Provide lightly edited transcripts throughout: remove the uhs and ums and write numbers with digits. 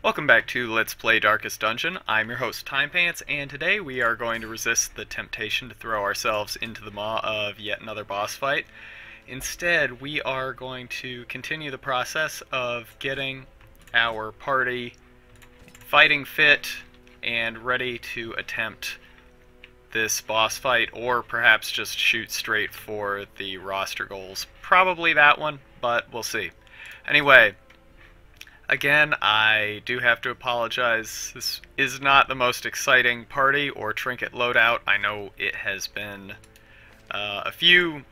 Welcome back to Let's Play Darkest Dungeon. I'm your host, Timepants, and today we are going to resist the temptation to throw ourselves into the maw of yet another boss fight. Instead, we are going to continue the process of getting our party fighting fit and ready to attempt this boss fight, or perhaps just shoot straight for the roster goals. Probably that one, but we'll see. Anyway, again, I do have to apologize. This is not the most exciting party or trinket loadout. I know it has been a few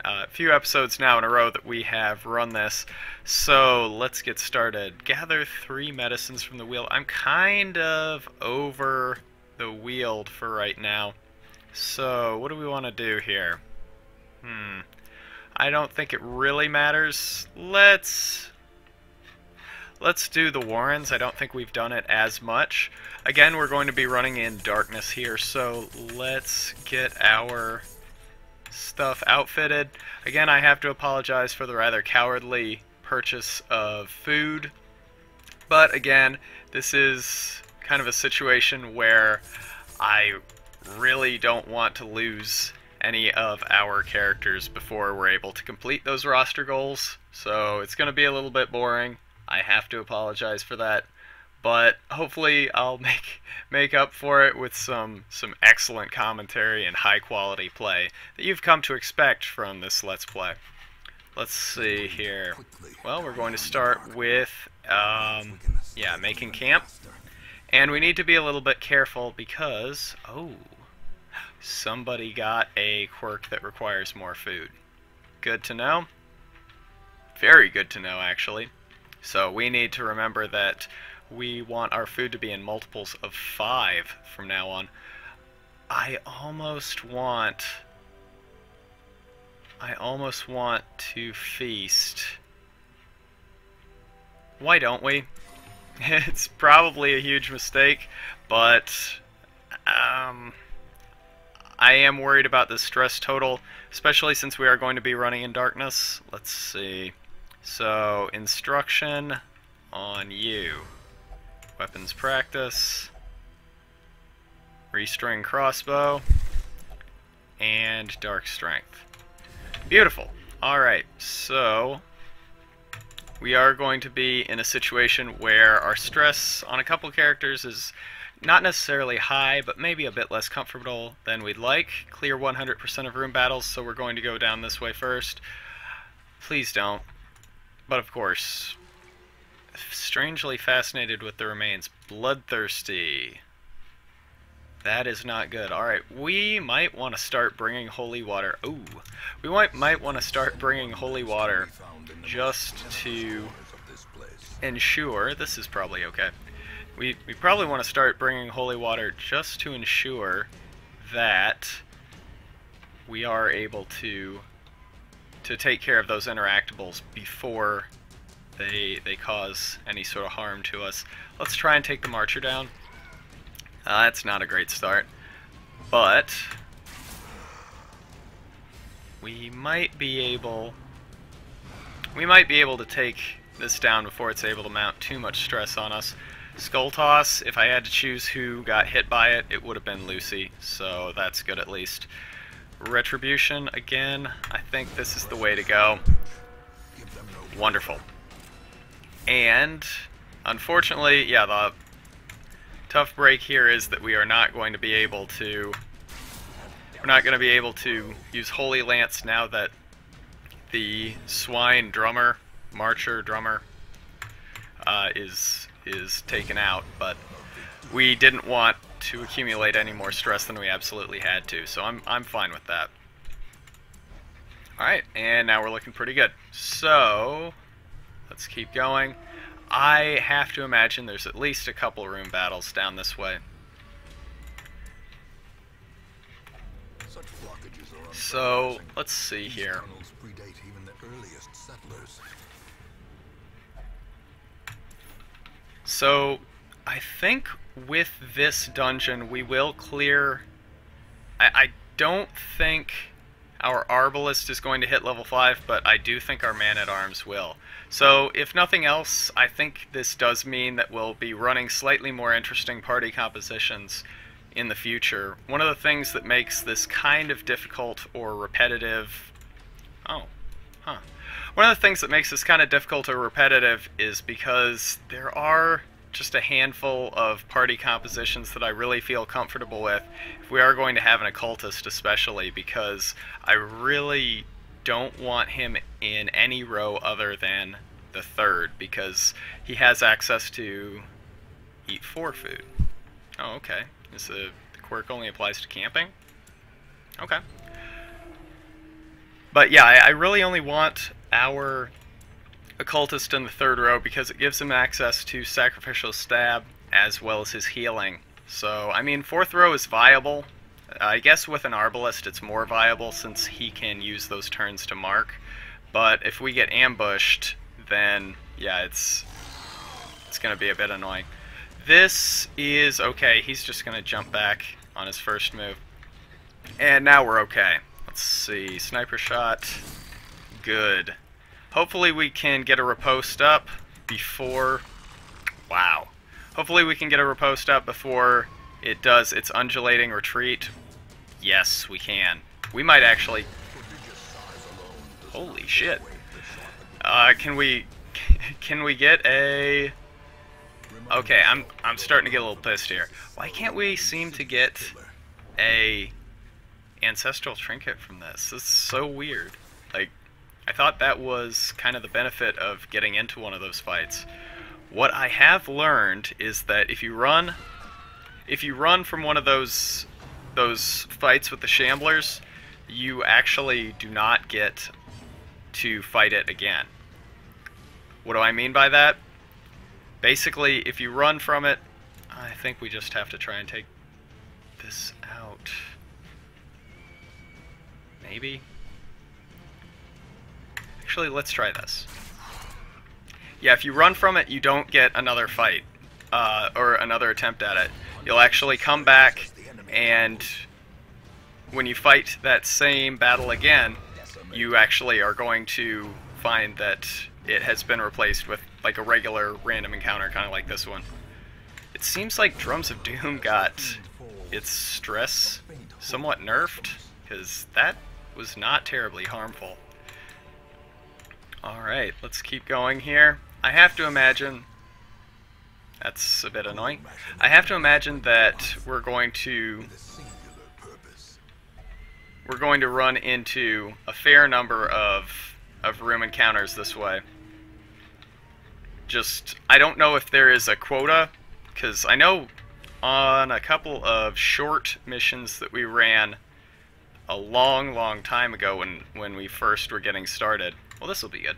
episodes now in a row that we have run this. So let's get started. Gather 3 medicines from the wheel. I'm kind of over the wheeled for right now. So what do we want to do here? I don't think it really matters. Let's do the Warrens. I don't think we've done it as much. Again, we're going to be running in darkness here, so let's get our stuff outfitted. Again, I have to apologize for the rather cowardly purchase of food, but again, this is kind of a situation where I really don't want to lose any of our characters before we're able to complete those roster goals, so it's going to be a little bit boring. I have to apologize for that, but hopefully I'll make up for it with some excellent commentary and high quality play that you've come to expect from this Let's Play. Let's see here. Well, we're going to start with making camp, and we need to be a little bit careful because somebody got a quirk that requires more food. Good to know. Very good to know, actually. So we need to remember that we want our food to be in multiples of 5 from now on. I almost want to feast. Why don't we? It's probably a huge mistake, but I am worried about the stress total, especially since we are going to be running in darkness. Let's see. So, instruction on you. Weapons practice. Restring crossbow. And dark strength. Beautiful. Alright, so we are going to be in a situation where our stress on a couple characters is not necessarily high, but maybe a bit less comfortable than we'd like. Clear 100% of room battles, so we're going to go down this way first. Please don't. But of course, strangely fascinated with the remains. Bloodthirsty. That is not good. Alright, we might want to start bringing holy water. Ooh, we might want to start bringing holy water just to ensure, this is probably okay. We probably want to start bringing holy water just to ensure that we are able to take care of those interactables before they cause any sort of harm to us. Let's try and take the Marcher down. That's not a great start, but we might be able to take this down before it's able to mount too much stress on us. Skull Toss, if I had to choose who got hit by it, it would have been Lucy, so that's good at least. Retribution, again, I think this is the way to go. Wonderful. And, unfortunately, yeah, the tough break here is that we are not going to be able to... We're not going to be able to use Holy Lance now that the Swine Drummer, Marcher Drummer, is taken out, but we didn't want to accumulate any more stress than we absolutely had to, so I'm fine with that. Alright, and now we're looking pretty good. So, let's keep going. I have to imagine there's at least a couple room battles down this way. So, let's see here. So, I think with this dungeon we will clear... I don't think Our Arbalist is going to hit level 5, but I do think our Man-at-Arms will. So, if nothing else, I think this does mean that we'll be running slightly more interesting party compositions in the future. One of the things that makes this kind of difficult or repetitive... One of the things that makes this kind of difficult or repetitive is because there are just a handful of party compositions that I really feel comfortable with if we are going to have an occultist, especially because I really don't want him in any row other than the third, because he has access to eat 4 food. Oh, okay. The quirk only applies to camping? Okay. But yeah, I really only want our occultist in the third row because it gives him access to sacrificial stab as well as his healing. So, I mean, 4th row is viable. I guess with an Arbalist it's more viable since he can use those turns to mark. But if we get ambushed, then yeah, it's going to be a bit annoying. This is okay. He's just going to jump back on his first move. And now we're okay. Let's see. Sniper shot. Good. Hopefully we can get a riposte up before... Wow. Hopefully we can get a riposte up before it does its undulating retreat. Yes, we can. We might actually... Holy shit. Can we get a... Okay, I'm starting to get a little pissed here. Why can't we seem to get a ancestral trinket from this? This is so weird. Like, I thought that was kind of the benefit of getting into one of those fights. What I have learned is that if you run from one of those fights with the Shamblers, you actually do not get to fight it again. What do I mean by that? Basically, if you run from it, I think we just have to try and take this out. Maybe? Actually, let's try this. Yeah, if you run from it, you don't get another fight, or another attempt at it. You'll actually come back, and when you fight that same battle again, you actually are going to find that it has been replaced with like a regular random encounter, kind of like this one. It seems like Drums of Doom got its stress somewhat nerfed, because that was not terribly harmful. Alright, let's keep going here. I have to imagine... That's a bit annoying. I have to imagine that we're going to run into a fair number of room encounters this way. Just, I don't know if there is a quota, because I know on a couple of short missions that we ran a long time ago when we first were getting started. Well, this will be good.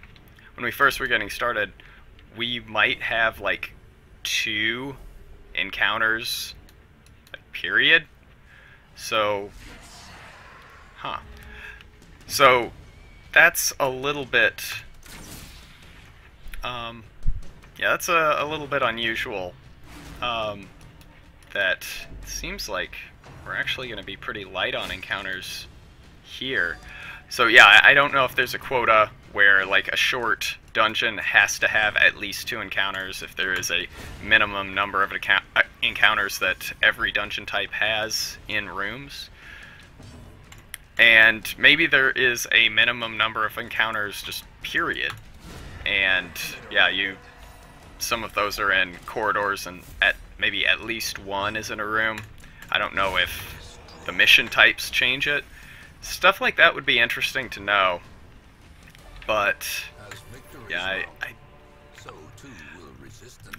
When we first were getting started, we might have like 2 encounters, period. So, so that's a little bit, yeah, that's a little bit unusual. That seems like we're actually going to be pretty light on encounters here. So yeah, I don't know if there's a quota where like a short dungeon has to have at least 2 encounters, if there is a minimum number of encounters that every dungeon type has in rooms. And maybe there is a minimum number of encounters just period. And yeah, some of those are in corridors, and maybe at least 1 is in a room. I don't know if the mission types change it. Stuff like that would be interesting to know. But yeah,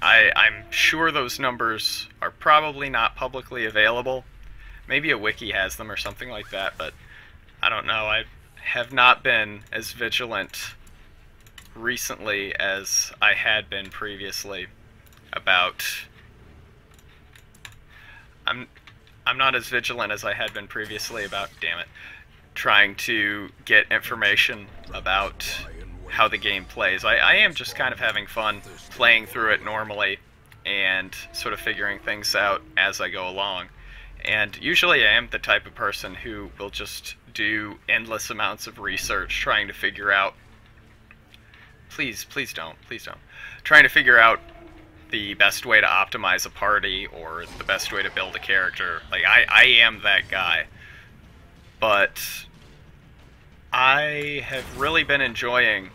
I'm sure those numbers are probably not publicly available. Maybe a wiki has them or something like that, but I don't know. I have not been as vigilant recently as I had been previously about... I'm not as vigilant as I had been previously about, damn it, trying to get information about how the game plays. I am just kind of having fun playing through it normally and sort of figuring things out as I go along. And usually I am the type of person who will just do endless amounts of research trying to figure out... Please don't. Trying to figure out the best way to optimize a party or the best way to build a character. Like, I am that guy. But I have really been enjoying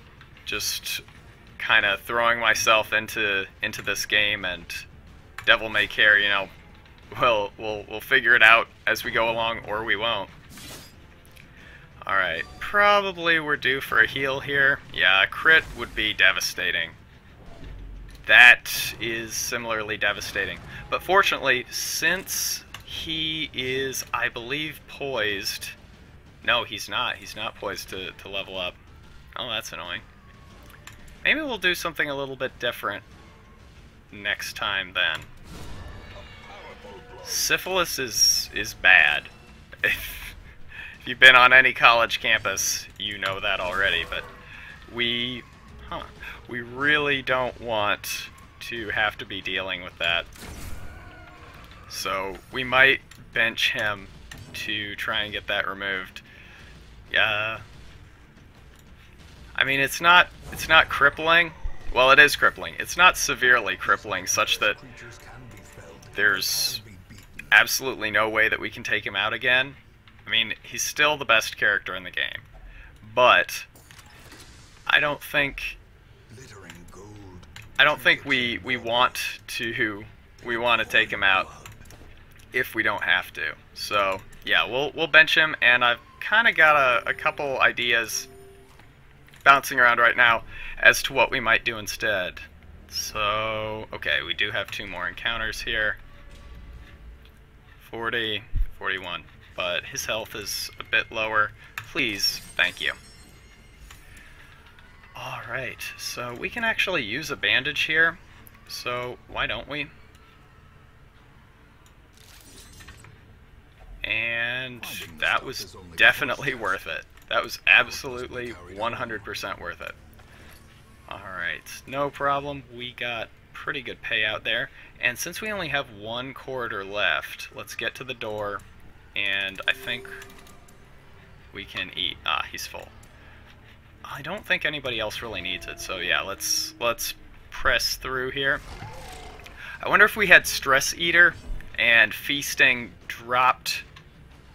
just kind of throwing myself into this game, and devil may care, you know. We'll figure it out as we go along, or we won't. Alright, probably we're due for a heal here. Yeah, a crit would be devastating. That is similarly devastating. But fortunately, since he is, I believe, poised... No, he's not. He's not poised to level up. Oh, that's annoying. Maybe we'll do something a little bit different next time then. Syphilis is bad. If you've been on any college campus, you know that already, but we really don't want to have to be dealing with that. So we might bench him to try and get that removed. Yeah. I mean, it's not crippling. Well, it is crippling. It's not severely crippling, such that there's absolutely no way that we can take him out again. I mean, he's still the best character in the game, but I don't think we want to take him out if we don't have to. So yeah, we'll bench him, and I've kind of got a couple ideas bouncing around right now as to what we might do instead. So okay, we do have 2 more encounters here. 40, 41, but his health is a bit lower. Please, thank you. Alright, so we can actually use a bandage here, so why don't we? And that was definitely worth it. That was absolutely 100% worth it. Alright, no problem. We got pretty good payout there. And since we only have 1 corridor left, let's get to the door, and I think we can eat. Ah, he's full. I don't think anybody else really needs it, so yeah, let's press through here. I wonder if we had Stress Eater and Feasting dropped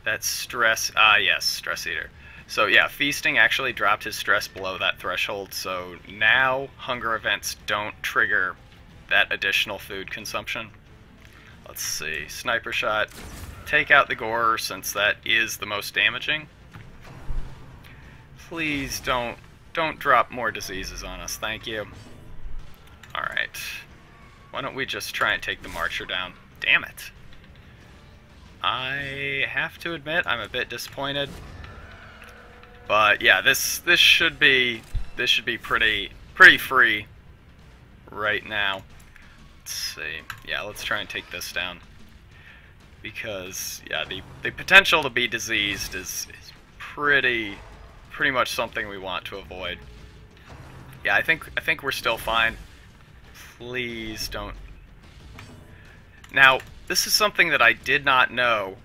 that stress. Ah, yes, Stress Eater. So yeah, Feasting actually dropped his stress below that threshold, so now hunger events don't trigger that additional food consumption. Let's see, Sniper Shot. Take out the Gore, since that is the most damaging. Please don't drop more diseases on us, thank you. Alright. Why don't we just try and take the Marcher down? Damn it. I have to admit, I'm a bit disappointed. But yeah, this should be pretty free right now. Let's see. Yeah, let's try and take this down. Because yeah, the potential to be diseased is pretty much something we want to avoid. Yeah, I think we're still fine. Please don't. Now, this is something that I did not know,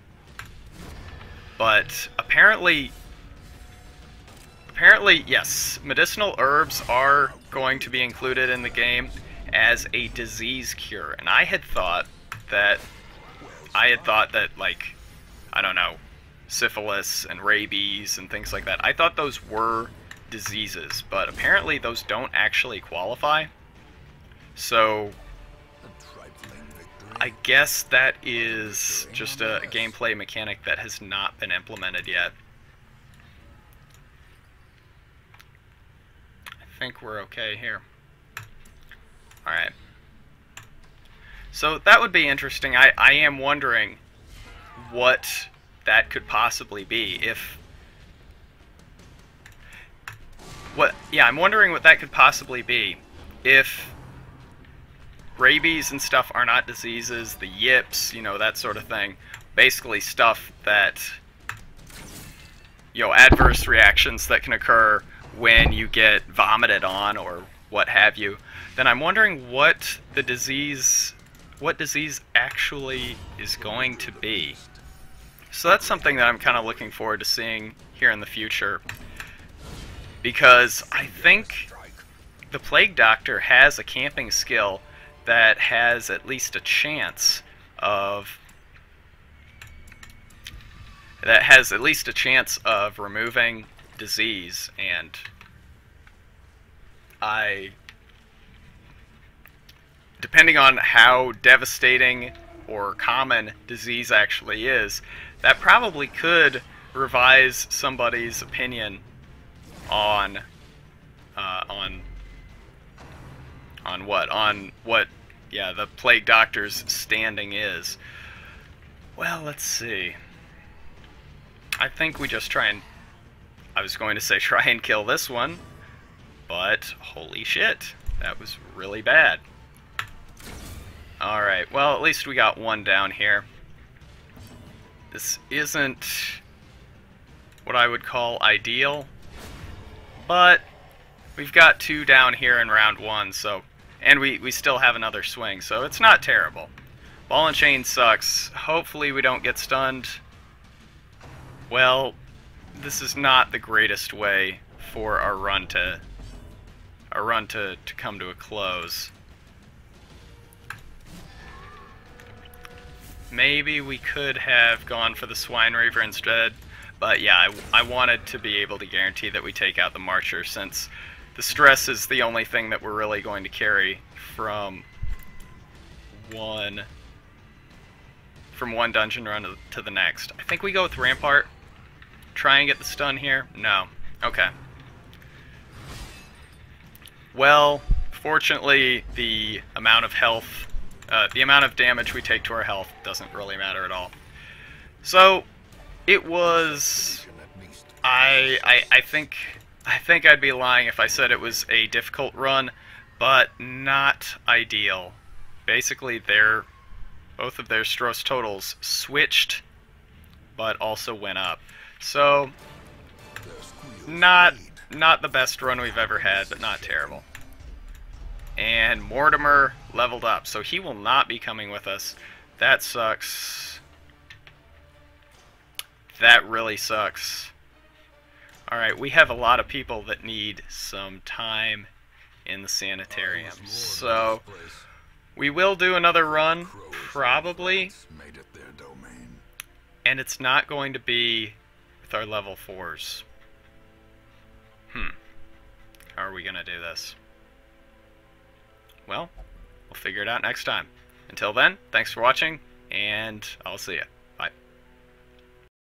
but apparently yes, medicinal herbs are going to be included in the game as a disease cure, and I had thought that like, I don't know, syphilis and rabies and things like that, I thought those were diseases, but apparently those don't actually qualify. So I guess that is just a gameplay mechanic that has not been implemented yet. I think we're okay here. Alright. So that would be interesting. I am wondering what that could possibly be if... I'm wondering what that could possibly be if rabies and stuff are not diseases, the yips, you know, that sort of thing. Basically stuff that, you know, adverse reactions that can occur when you get vomited on or what have you. Then I'm wondering what disease actually is going to be. So that's something that I'm kind of looking forward to seeing here in the future, because I think the Plague Doctor has a camping skill that has at least a chance of removing disease, and depending on how devastating or common disease actually is, that probably could revise somebody's opinion on what the Plague Doctor's standing is. Well, let's see. I think we just try and kill this one, but holy shit, that was really bad. Alright, well, at least we got one down here. This isn't what I would call ideal, but we've got 2 down here in round 1, so, and we still have another swing, so it's not terrible. Ball and chain sucks. Hopefully we don't get stunned. Well, this is not the greatest way for our run to come to a close. Maybe we could have gone for the Swine Reaver instead, but yeah, I wanted to be able to guarantee that we take out the Marcher, since the stress is the only thing that we're really going to carry from one dungeon run to the next. I think we go with Rampart. Try and get the stun here? No. Okay. Well, fortunately, the amount of damage we take to our health doesn't really matter at all. So, it was... I think I'd be lying if I said it was a difficult run, but not ideal. Basically, both of their Stross totals switched, but also went up. So, not the best run we've ever had, but not terrible. And Mortimer leveled up, so he will not be coming with us. That sucks. That really sucks. Alright, we have a lot of people that need some time in the sanitarium. So, we will do another run, probably. And it's not going to be with our level 4s. How are we going to do this? Well, we'll figure it out next time. Until then, thanks for watching, and I'll see ya.